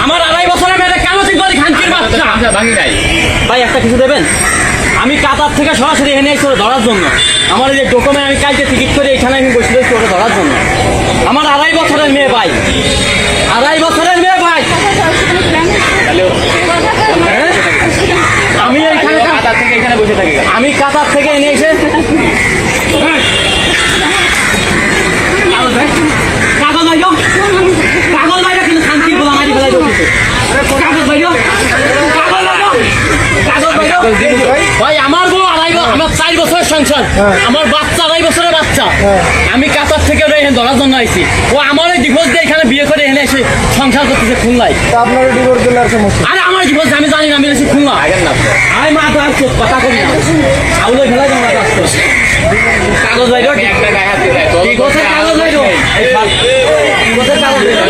আমার 2.5 বছরের মেয়েটা কেন ঠিক বলি খানকির বাচ্চা? ভাই একটা কিছু দেবেন? আমি কাতার থেকে সরাসরি এখানে এসে ওরা ধরার জন্য। আমার এই যে ডকুমেন্ট আমি কালকে টিকিট করে এখানে আমি বসে রয়েছি ওরা ধরার জন্য। আমার 2.5 বছরের মেয়ে ভাই, 2.5 বছরের মেয়ে ভাই। আমি এইখানে কাতার থেকে এখানে বসে থাকি, আমি কাতার থেকে এনে এসে কাগজ বাইরো, কাগজ বাইরো, কিন্তু শান্তি বলা মারি ফেলাই দিচ্ছে। কাগজ বাইরো, কাগজ বাইরো, কাগজ বাইরো। ভাই আমার বউ 2.5, আমার 4 বছরের সংসার, আমার বাচ্চা 2.5 বছরের বাচ্চা। আমি কাতার থেকে ওরা এখানে ধরার জন্য আইছি। ও আমার ওই ডিভোর্স দিয়ে এখানে বিয়ে করে এখানে এসে সংসার করতেছে খুলনায়। আপনার ডিভোর্স দিলে আর সমস্যা? আরে আমার ডিভোর্স আমি জানি না, আমি এসে খুলনা। আরে মা তো আর কথা করি না, আউলে ফেলাই তোমরা কাগজ বাইরো, ডিভোর্সের কাগজ বাইরো, ডিভোর্সের কাগজ বাইরো।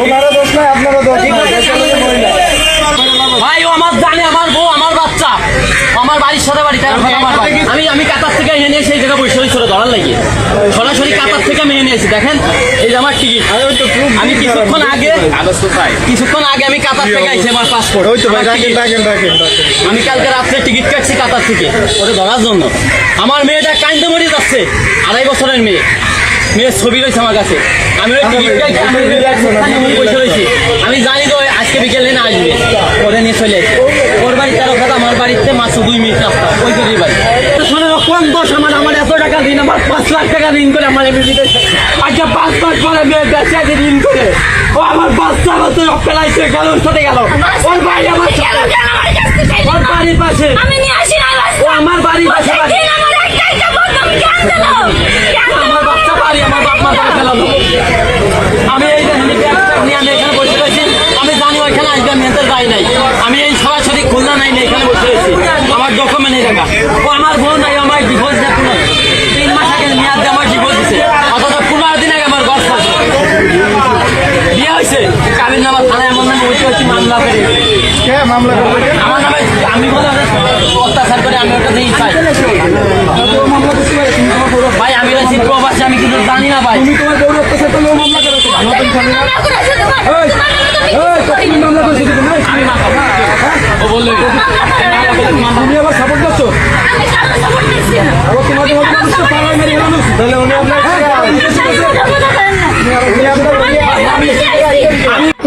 ওনারও দোষ নাই, আপনারও দোষ নাই। ভাই ও আমার জানে, আমার বউ আমার বাচ্চা, আমার বাড়ির সাথে বাড়ি তার কথা আমার ভাই। আমি কাতার থেকে এনে সেই জায়গায় বসে ছোট ধরার লাগে সরাসরি কাতার থেকে আমি এনে এসেছি। দেখেন এই যে আমার টিকিট, আমি কিছুক্ষণ আগে আমি কাতার থেকে আইছি, আমার পাসপোর্ট। আমি কালকে রাত্রে টিকিট কাটছি কাতার থেকে ওটা ধরার জন্য। আমার মেয়েটা কাইন্দে মরে যাচ্ছে, 2.5 বছরের মেয়ে, মেয়ের ছবি রয়েছে আমার কাছে। আমি ওই টিকিট কাটছি, আমি বসে রয়েছি। আমি জানি তো আজকে বিকেলে না আসবে, ওরে নিয়ে চলে আসে। ওর বাড়ি 13 খাত, আমার বাড়িতে মাত্র 2 মিনিট রাস্তা, ওই জন্য বাড়ি। শোনো কোন দোষ আমার এত টাকা ঋণ, আমার 5 লাখ টাকা ঋণ করে আমার আজকে 5 মাস পরে মেয়ে বেঁচে আছে ঋণ করে। ও আমার বাচ্চা বাচ্চা ফেলাইছে, গেল সাথে গেল। ওর বাড়ি আমার ওর বাড়ির পাশে, ও আমার বাড়ির পাশে, আমার বাচ্চা বাড়ি, আমার বাপ মা বাড়ি ফেলালো। আমি এই হ্যান্ডিক্যাপ নিয়ে আমি এখানে বসে রয়েছি। আমি জানি ওইখানে আসবে, মেয়েদের বাড়ি নাই। আমি এই সরাসরি খুলনা নাই, এখানে বসে রয়েছি। আমার ডকুমেন্ট এই টাকা, ও আমার বোন নাই, আমার ডিভোর্স দেয় 3 মাস আগে মেয়াদ দিয়ে আমার ডিভোর্স দিচ্ছে। অথচ 15 দিন আগে আমার ঘর বিয়ে হয়েছে। কাবির নামা থানায় এমন নামে বসে মামলা করে মামলা আমার নামে, আমি বলে অত্যাচার করে আমি ওটা দিয়েই চাই। ভাই আমি রয়েছি প্রবাসী, আমি কিন্তু জানি না ভাই। তুমি তোমার বউর অত্যাচার করলেও মামলা করেছো? মামলা করেছো আমি না খাবো। ও বললে তুমি আবার সাপোর্ট করছো? তোমাকে তাহলে উনি আপনার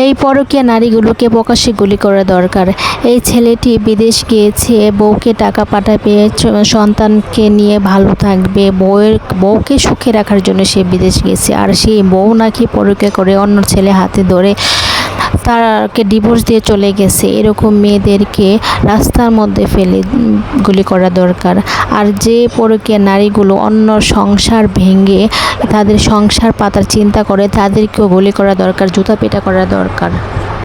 এই পরকীয়া নারীগুলোকে প্রকাশ্যে গুলি করা দরকার। এই ছেলেটি বিদেশ গিয়েছে, বউকে টাকা পাঠাবে, সন্তানকে নিয়ে ভালো থাকবে, বউকে সুখে রাখার জন্য সে বিদেশ গেছে। আর সেই বউ নাকি পরকীয়া করে অন্য ছেলে হাতে ধরে তাকে ডিভোর্স দিয়ে চলে গেছে। এরকম মেয়েদেরকে রাস্তার মধ্যে ফেলে গুলি করা দরকার। আর যে পরকীয়া নারীগুলো অন্য সংসার ভেঙে তাদের সংসার পাতার চিন্তা করে, তাদেরকেও গুলি করা দরকার, জুতা পেটা করা দরকার।